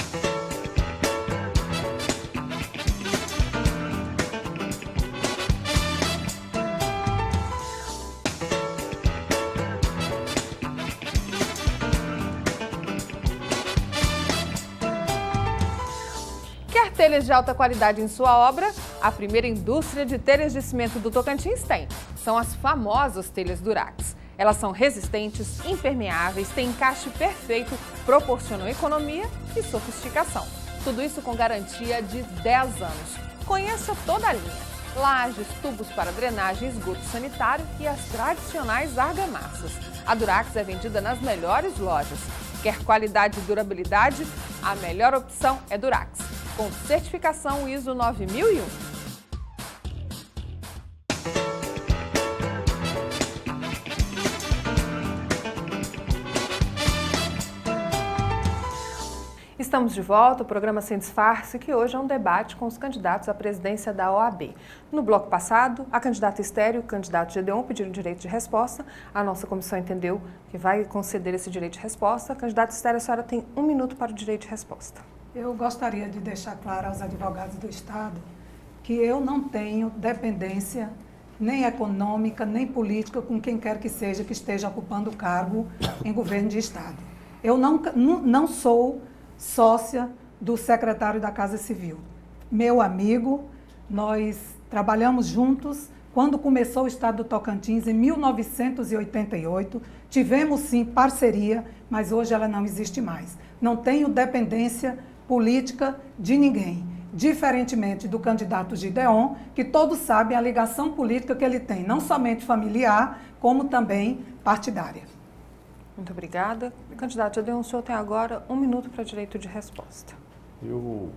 Quer telhas de alta qualidade em sua obra? A primeira indústria de telhas de cimento do Tocantins tem. São as famosas telhas Durax. Elas são resistentes, impermeáveis, têm encaixe perfeito, proporcionam economia e sofisticação. Tudo isso com garantia de 10 anos. Conheça toda a linha. Lajes, tubos para drenagem, esgoto sanitário e as tradicionais argamassas. A Durax é vendida nas melhores lojas. Quer qualidade e durabilidade? A melhor opção é Durax, com certificação ISO 9001. Estamos de volta, o programa Sem Disfarce, que hoje é um debate com os candidatos à presidência da OAB. No bloco passado, a candidata Estéreo e o candidato Gedeon pediram direito de resposta. A nossa comissão entendeu que vai conceder esse direito de resposta. Candidata Estéreo, a senhora tem 1 minuto para o direito de resposta. Eu gostaria de deixar claro aos advogados do Estado que eu não tenho dependência nem econômica, nem política com quem quer que seja que esteja ocupando o cargo em governo de Estado. Eu não sou sócia do secretário da Casa Civil. Meu amigo, nós trabalhamos juntos quando começou o Estado do Tocantins, em 1988. Tivemos, sim, parceria, mas hoje ela não existe mais. Não tenho dependência política de ninguém, diferentemente do candidato Gideon, que todos sabem a ligação política que ele tem, não somente familiar, como também partidária. Muito obrigada. Candidato Gedeon, o senhor tem agora 1 minuto para direito de resposta. Eu,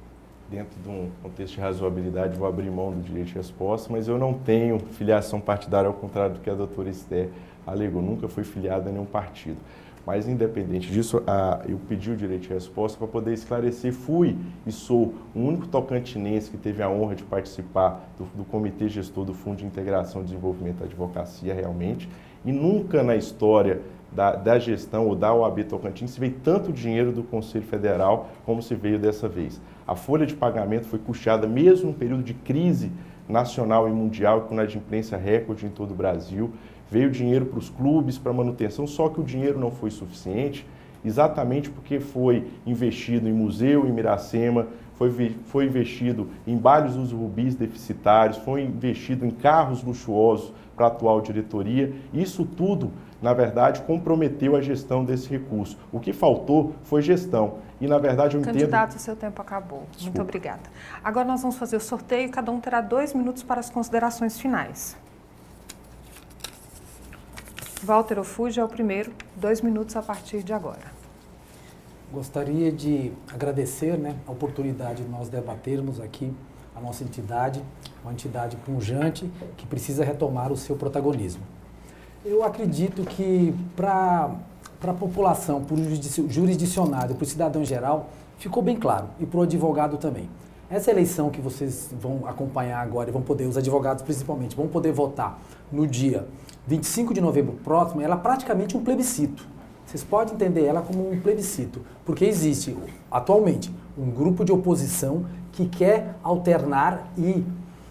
dentro de um contexto de razoabilidade, vou abrir mão do direito de resposta, mas eu não tenho filiação partidária, ao contrário do que a doutora Esther alegou. Nunca fui filiada a nenhum partido. Mas, independente disso, eu pedi o direito de resposta para poder esclarecer. Fui e sou o único tocantinense que teve a honra de participar do Comitê Gestor do Fundo de Integração e Desenvolvimento da Advocacia, realmente, e nunca na história da gestão ou da OAB Tocantins se veio tanto dinheiro do Conselho Federal como se veio dessa vez. A folha de pagamento foi custeada mesmo num período de crise nacional e mundial, com inadimplência recorde em todo o Brasil. Veio dinheiro para os clubes, para manutenção, só que o dinheiro não foi suficiente, exatamente porque foi investido em museu em Miracema, foi investido em bares dos rubis deficitários, foi investido em carros luxuosos para a atual diretoria. Isso tudo, na verdade, comprometeu a gestão desse recurso. O que faltou foi gestão. E, na verdade, eu entendo... Candidato, o seu tempo acabou. Desculpa. Muito obrigada. Agora nós vamos fazer o sorteio. Cada um terá 2 minutos para as considerações finais. Walter Ofuji é o primeiro, 2 minutos a partir de agora. Gostaria de agradecer, a oportunidade de nós debatermos aqui a nossa entidade, uma entidade pujante que precisa retomar o seu protagonismo. Eu acredito que para a população, para o jurisdicionado e para o cidadão em geral, ficou bem claro, e para o advogado também. Essa eleição que vocês vão acompanhar agora, e vão poder, os advogados principalmente, vão poder votar no dia 25 de novembro próximo, ela é praticamente um plebiscito. Vocês podem entender ela como um plebiscito, porque existe atualmente um grupo de oposição que quer alternar e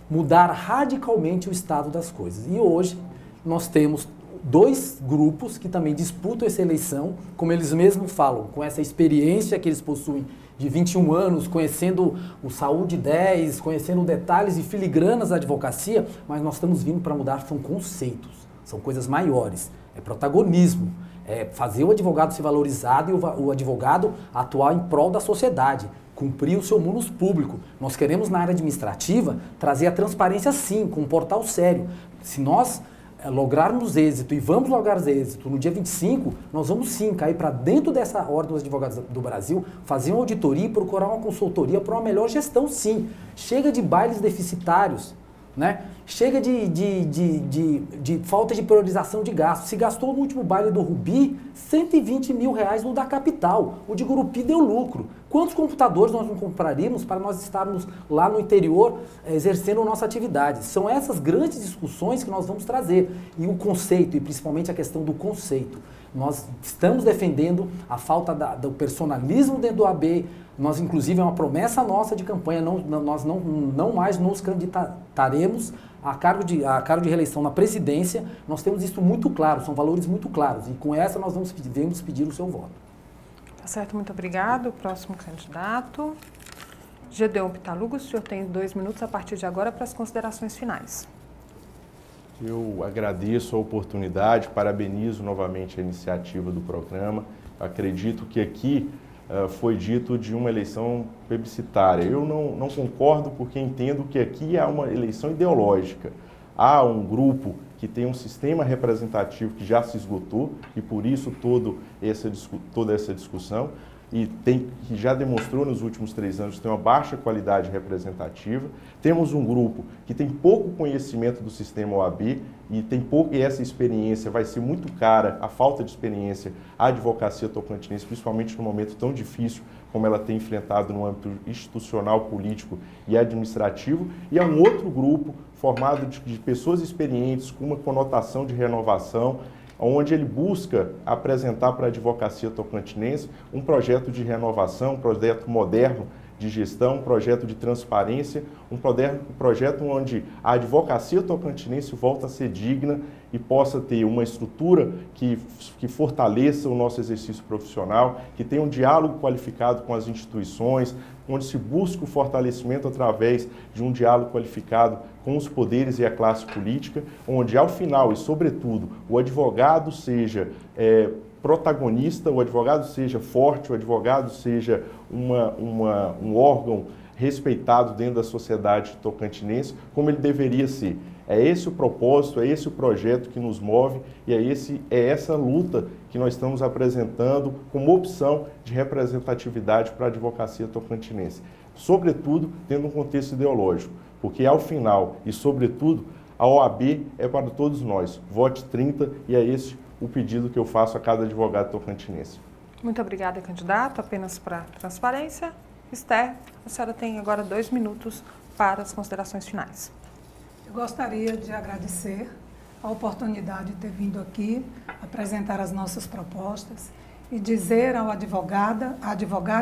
mudar radicalmente o estado das coisas. E hoje nós temos 2 grupos que também disputam essa eleição, como eles mesmos falam, com essa experiência que eles possuem de 21 anos, conhecendo o Saúde 10, conhecendo detalhes e filigranas da advocacia, mas nós estamos vindo para mudar, são conceitos, são coisas maiores, é protagonismo, é fazer o advogado ser valorizado e o advogado atuar em prol da sociedade, cumprir o seu munus público. Nós queremos, na área administrativa, trazer a transparência sim, com um portal sério. Se nós lograrmos êxito e vamos lograr êxito no dia 25, nós vamos sim cair para dentro dessa ordem dos advogados do Brasil, fazer uma auditoria e procurar uma consultoria para uma melhor gestão sim. Chega de bailes deficitários, chega de falta de priorização de gastos. Se gastou no último baile do Rubi R$120 mil no da capital, o de Gurupi deu lucro. Quantos computadores nós não compraríamos para nós estarmos lá no interior exercendo a nossa atividade? São essas grandes discussões que nós vamos trazer. E o conceito, e principalmente a questão do conceito. Nós estamos defendendo a falta do personalismo dentro do AB. Nós, inclusive, é uma promessa nossa de campanha, nós não mais nos candidataremos a cargo de reeleição na presidência. Nós temos isso muito claro, são valores muito claros. E com essa nós vamos pedir o seu voto. Tá certo, muito obrigado. Próximo candidato, Gedeon Pitaluga, o senhor tem 2 minutos a partir de agora para as considerações finais. Eu agradeço a oportunidade, parabenizo novamente a iniciativa do programa. Acredito que aqui foi dito de uma eleição plebiscitária. Eu não concordo porque entendo que aqui há uma eleição ideológica. Há um grupo que tem um sistema representativo que já se esgotou e por isso toda essa discussão e que já demonstrou nos últimos 3 anos que tem uma baixa qualidade representativa. Temos um grupo que tem pouco conhecimento do sistema OAB e essa experiência vai ser muito cara, a falta de experiência, à advocacia tocantinense, principalmente num momento tão difícil como ela tem enfrentado no âmbito institucional, político e administrativo. E há um outro grupo formado de pessoas experientes, com uma conotação de renovação, onde ele busca apresentar para a advocacia tocantinense um projeto de renovação, um projeto moderno de gestão, um projeto de transparência, um projeto onde a advocacia tocantinense volta a ser digna e possa ter uma estrutura que fortaleça o nosso exercício profissional, que tenha um diálogo qualificado com as instituições, onde se busca o fortalecimento através de um diálogo qualificado com os poderes e a classe política, onde ao final e sobretudo o advogado seja protagonista, o advogado seja forte, o advogado seja um órgão respeitado dentro da sociedade tocantinense, como ele deveria ser. É esse o propósito, é esse o projeto que nos move e é essa luta que nós estamos apresentando como opção de representatividade para a advocacia tocantinense. Sobretudo, tendo um contexto ideológico, porque ao final e sobretudo, a OAB é para todos nós. Vote 30 e é esse o pedido que eu faço a cada advogado tocantinense. Muito obrigada, candidato. Apenas para transparência. Esther, a senhora tem agora 2 minutos para as considerações finais. Eu gostaria de agradecer a oportunidade de ter vindo aqui apresentar as nossas propostas e dizer à advogada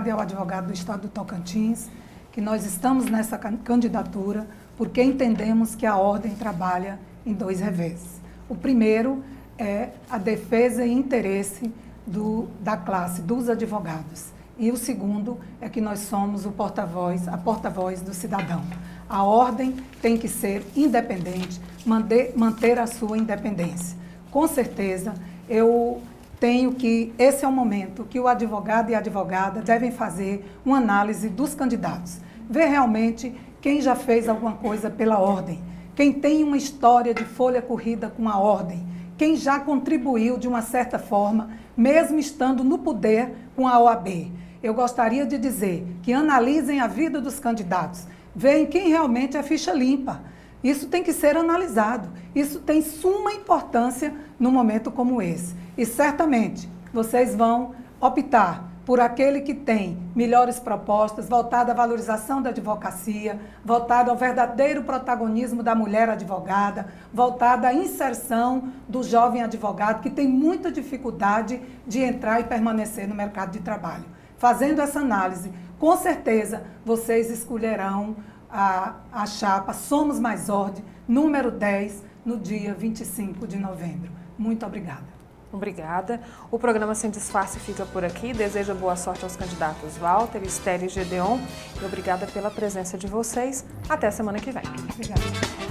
e ao advogado do Estado do Tocantins que nós estamos nessa candidatura porque entendemos que a ordem trabalha em 2 revés. O primeiro é a defesa e interesse da classe, dos advogados. E o segundo é que nós somos a porta-voz do cidadão. A ordem tem que ser independente, manter a sua independência. Com certeza, eu tenho que, esse é o momento que o advogado e a advogada devem fazer uma análise dos candidatos. Ver realmente quem já fez alguma coisa pela ordem, quem tem uma história de folha corrida com a ordem, quem já contribuiu de uma certa forma, mesmo estando no poder com a OAB. Eu gostaria de dizer que analisem a vida dos candidatos, veem quem realmente é ficha limpa. Isso tem que ser analisado. Isso tem suma importância num momento como esse. E certamente vocês vão optar por aquele que tem melhores propostas, voltado à valorização da advocacia, voltado ao verdadeiro protagonismo da mulher advogada, voltado à inserção do jovem advogado que tem muita dificuldade de entrar e permanecer no mercado de trabalho. Fazendo essa análise, com certeza vocês escolherão a chapa Somos Mais Ordem, número 10, no dia 25 de novembro. Muito obrigada. Obrigada. O programa Sem Disfarce fica por aqui. Desejo boa sorte aos candidatos Walter, Esther e Gedeon. E obrigada pela presença de vocês. Até semana que vem. Obrigada.